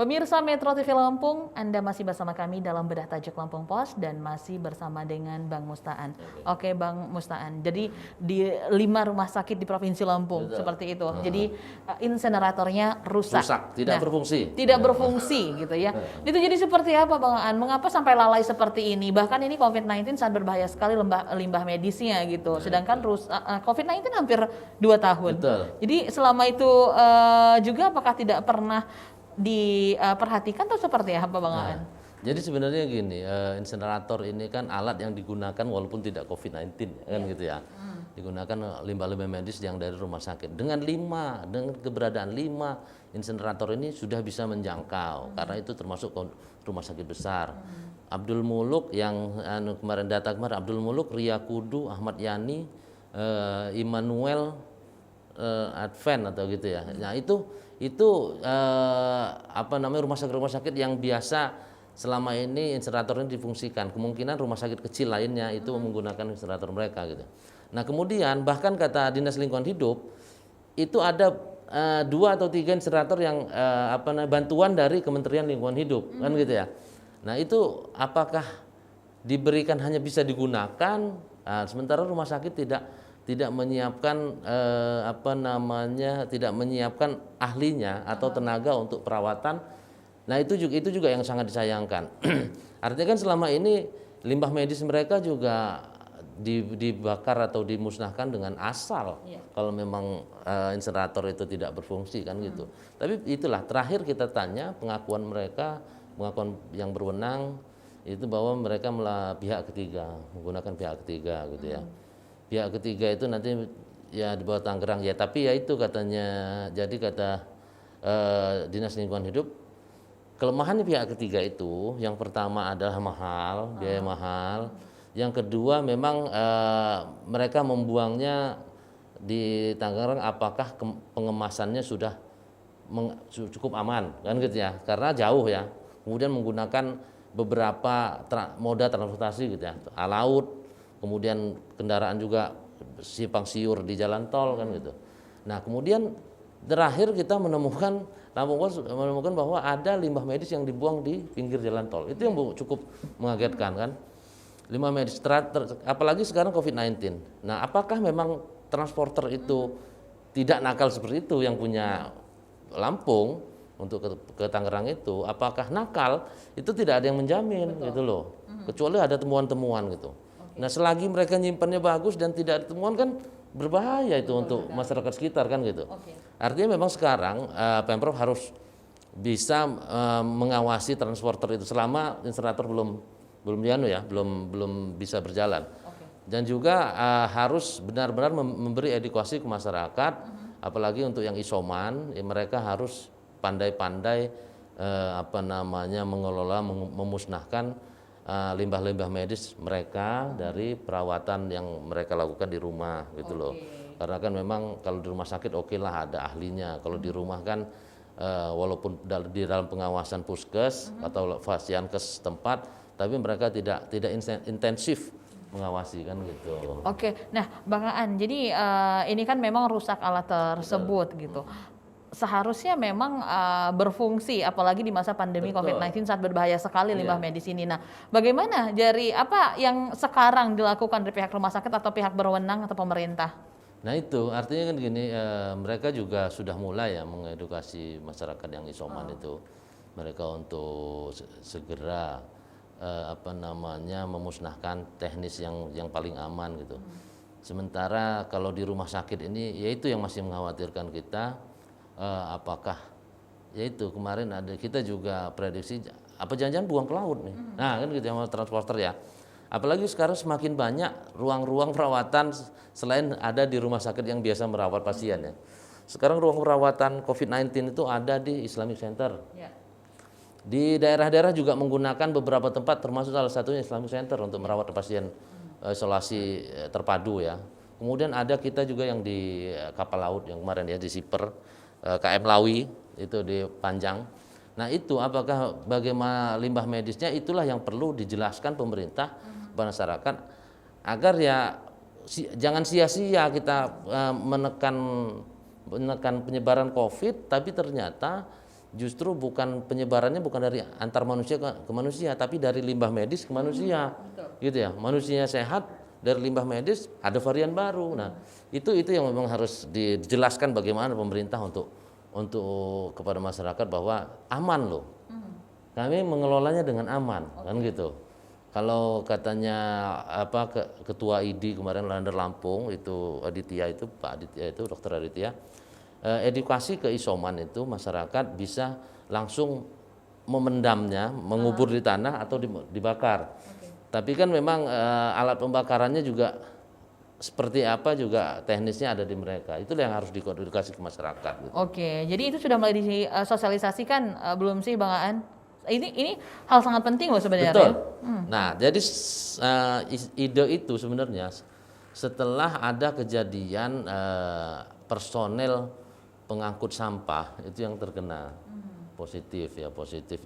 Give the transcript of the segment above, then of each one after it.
Pemirsa Metro TV Lampung, Anda masih bersama kami dalam Bedah Tajuk Lampung Pos dan masih bersama dengan Bang Mustaan. Oke, Bang Mustaan. Jadi di 5 rumah sakit di Provinsi Lampung seperti itu. Jadi inseneratornya rusak. Tidak berfungsi. Tidak berfungsi gitu ya. Itu jadi seperti apa Bang Aan? Mengapa sampai lalai seperti ini? Bahkan ini COVID-19 sangat berbahaya sekali limbah medisnya gitu. Sedangkan COVID-19 hampir 2 tahun. Betul. Jadi selama itu juga apakah tidak pernah diperhatikan atau seperti apa Bang Aan? Jadi sebenarnya gini, insenerator ini kan alat yang digunakan walaupun tidak COVID-19 kan gitu ya. Digunakan limbah-limbah medis yang dari rumah sakit. Dengan keberadaan 5 insenerator ini sudah bisa menjangkau karena itu termasuk rumah sakit besar. Abdul Muluk yang kemarin Abdul Muluk, Ria Kudu, Ahmad Yani, Immanuel Advent atau gitu ya. Nah itu rumah sakit yang biasa selama ini insenerator ini difungsikan. Kemungkinan rumah sakit kecil lainnya itu menggunakan insenerator mereka gitu. Nah kemudian bahkan kata Dinas Lingkungan Hidup itu ada 2 atau 3 insenerator yang bantuan dari Kementerian Lingkungan Hidup kan gitu ya. Nah itu apakah diberikan hanya bisa digunakan, sementara rumah sakit tidak menyiapkan tidak menyiapkan ahlinya atau tenaga untuk perawatan. Nah itu juga yang sangat disayangkan. Artinya kan selama ini limbah medis mereka juga dibakar atau dimusnahkan dengan asal. Kalau memang insenerator itu tidak berfungsi kan gitu. Tapi itulah terakhir kita tanya pengakuan yang berwenang itu bahwa mereka pihak ketiga, menggunakan pihak ketiga gitu ya. Pihak ketiga itu nanti ya di bawah Tangerang ya, tapi ya itu katanya, jadi kata Dinas Lingkungan Hidup, kelemahan pihak ketiga itu yang pertama adalah biaya mahal, yang kedua memang mereka membuangnya di Tangerang apakah pengemasannya sudah cukup aman kan gitu ya, karena jauh ya, kemudian menggunakan beberapa moda transportasi gitu ya, laut, kemudian kendaraan juga simpang siur di jalan tol kan gitu. Nah kemudian terakhir kita menemukan bahwa ada limbah medis yang dibuang di pinggir jalan tol. Itu yang cukup mengagetkan kan. Limbah medis, apalagi sekarang COVID-19. Nah apakah memang transporter itu tidak nakal seperti itu yang punya Lampung untuk ke Tangerang itu? Apakah nakal? Itu tidak ada yang menjamin gitu loh. Kecuali ada temuan-temuan gitu. Nah selagi mereka nyimpannya bagus dan tidak ada temuan kan berbahaya itu untuk masyarakat sekitar kan gitu. Artinya memang sekarang Pemprov harus bisa mengawasi transporter itu selama insenerator belum bisa berjalan. Dan juga harus benar-benar memberi edukasi ke masyarakat, apalagi untuk yang isoman, ya mereka harus pandai-pandai mengelola, memusnahkan limbah-limbah medis mereka dari perawatan yang mereka lakukan di rumah gitu loh. Karena kan memang kalau di rumah sakit oke lah ada ahlinya. Kalau di rumah kan walaupun di dalam pengawasan puskes atau fasiankes tempat, tapi mereka tidak intensif mengawasi kan gitu. Oke, nah Bang Aan, jadi ini kan memang rusak alat tersebut gitu. Seharusnya memang berfungsi, apalagi di masa pandemi COVID-19 saat berbahaya sekali limbah medis ini. Nah, bagaimana dari apa yang sekarang dilakukan dari pihak rumah sakit atau pihak berwenang atau pemerintah? Nah itu artinya kan gini, mereka juga sudah mulai ya mengedukasi masyarakat yang isoman itu, mereka untuk segera memusnahkan teknis yang paling aman gitu. Sementara kalau di rumah sakit ini, yaitu yang masih mengkhawatirkan kita. Apakah yaitu kemarin kita juga prediksi apa jangan-jangan buang ke laut nih. Nah kan gitu sama transporter ya. Apalagi sekarang semakin banyak ruang-ruang perawatan selain ada di rumah sakit yang biasa merawat pasien ya. Sekarang ruang perawatan COVID-19 itu ada di Islamic Center. Di daerah-daerah juga menggunakan beberapa tempat, termasuk salah satunya Islamic Center untuk merawat pasien isolasi terpadu ya. Kemudian ada kita juga yang di kapal laut yang kemarin ya di Siper. KM Lawi itu di Panjang. Nah itu apakah bagaimana limbah medisnya, itulah yang perlu dijelaskan pemerintah masyarakat agar ya jangan sia-sia kita menekan penyebaran COVID, tapi ternyata justru bukan penyebarannya bukan dari antar manusia ke manusia, tapi dari limbah medis ke manusia, gitu ya. Manusianya sehat, dari limbah medis ada varian baru. Nah, itu yang memang harus dijelaskan bagaimana pemerintah untuk kepada masyarakat bahwa aman loh. Kami mengelolanya dengan aman, kan gitu. Kalau katanya Ketua ID kemarin Lander Lampung itu Pak Aditya itu Dokter Aditya, edukasi ke isoman itu masyarakat bisa langsung memendamnya, mengubur di tanah atau dibakar. Tapi kan memang alat pembakarannya juga seperti apa juga teknisnya ada di mereka. Itulah yang harus diedukasi ke masyarakat. Gitu. Oke, jadi itu sudah mulai disosialisasikan belum sih Bang Aan? Ini hal sangat penting loh sebenarnya. Betul. Nah, jadi ide itu sebenarnya setelah ada kejadian personel pengangkut sampah itu yang terkena positif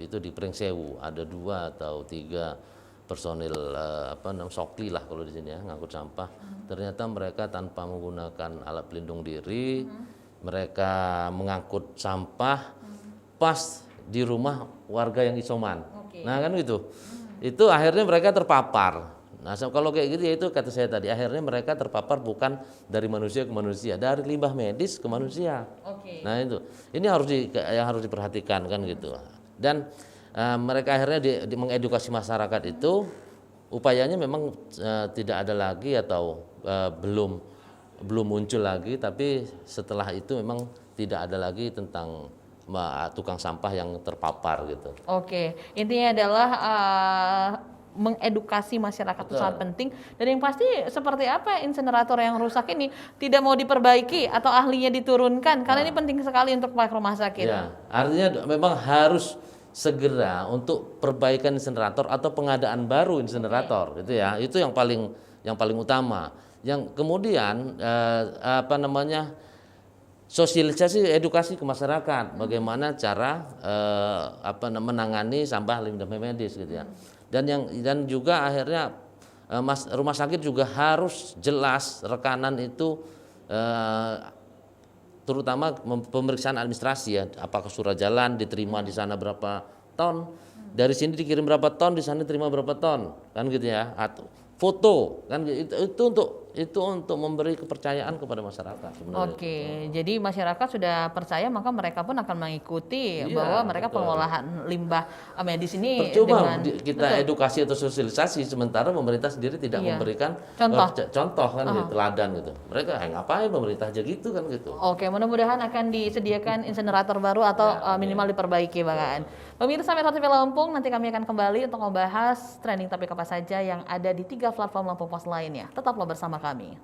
itu di Pringsewu ada 2 atau 3 personil sokli lah kalau di sini ya ngangkut sampah. Ternyata mereka tanpa menggunakan alat pelindung diri, mereka mengangkut sampah pas di rumah warga yang isoman. Nah kan gitu. Itu akhirnya mereka terpapar. Nah kalau kayak gitu ya itu kata saya tadi akhirnya mereka terpapar bukan dari manusia ke manusia, dari limbah medis ke manusia. Nah itu ini harus diperhatikan kan gitu. Dan mereka akhirnya mengedukasi masyarakat itu upayanya memang tidak ada lagi atau belum muncul lagi, tapi setelah itu memang tidak ada lagi tentang tukang sampah yang terpapar gitu. Oke, intinya adalah mengedukasi masyarakat itu sangat penting, dan yang pasti seperti apa insinerator yang rusak ini tidak mau diperbaiki atau ahlinya diturunkan karena ini penting sekali untuk pihak rumah sakit. Ya, artinya memang harus segera untuk perbaikan insinerator atau pengadaan baru insinerator gitu ya. Itu yang paling utama. Yang kemudian sosialisasi edukasi ke masyarakat bagaimana cara menangani sampah limbah medis gitu ya. Dan juga akhirnya rumah sakit juga harus jelas rekanan itu terutama pemeriksaan administrasi ya, apakah surat jalan diterima di sana berapa ton, dari sini dikirim berapa ton, di sana diterima berapa ton, kan gitu ya, atau foto kan itu untuk memberi kepercayaan kepada masyarakat sebenarnya. Oke, jadi masyarakat sudah percaya maka mereka pun akan mengikuti bahwa mereka pengolahan limbah medis ini percuma kita edukasi atau sosialisasi sementara pemerintah sendiri tidak memberikan contoh kan gitu, teladan gitu. Mereka ngapain pemerintah aja gitu kan gitu. Oke, mudah-mudahan akan disediakan insinerator baru atau minimal diperbaiki Bang Aan. Pemirsa Metro TV Lampung, nanti kami akan kembali untuk membahas trending topik apa saja yang ada di 3 platform Lampung Pos lainnya. Tetaplah bersama kami.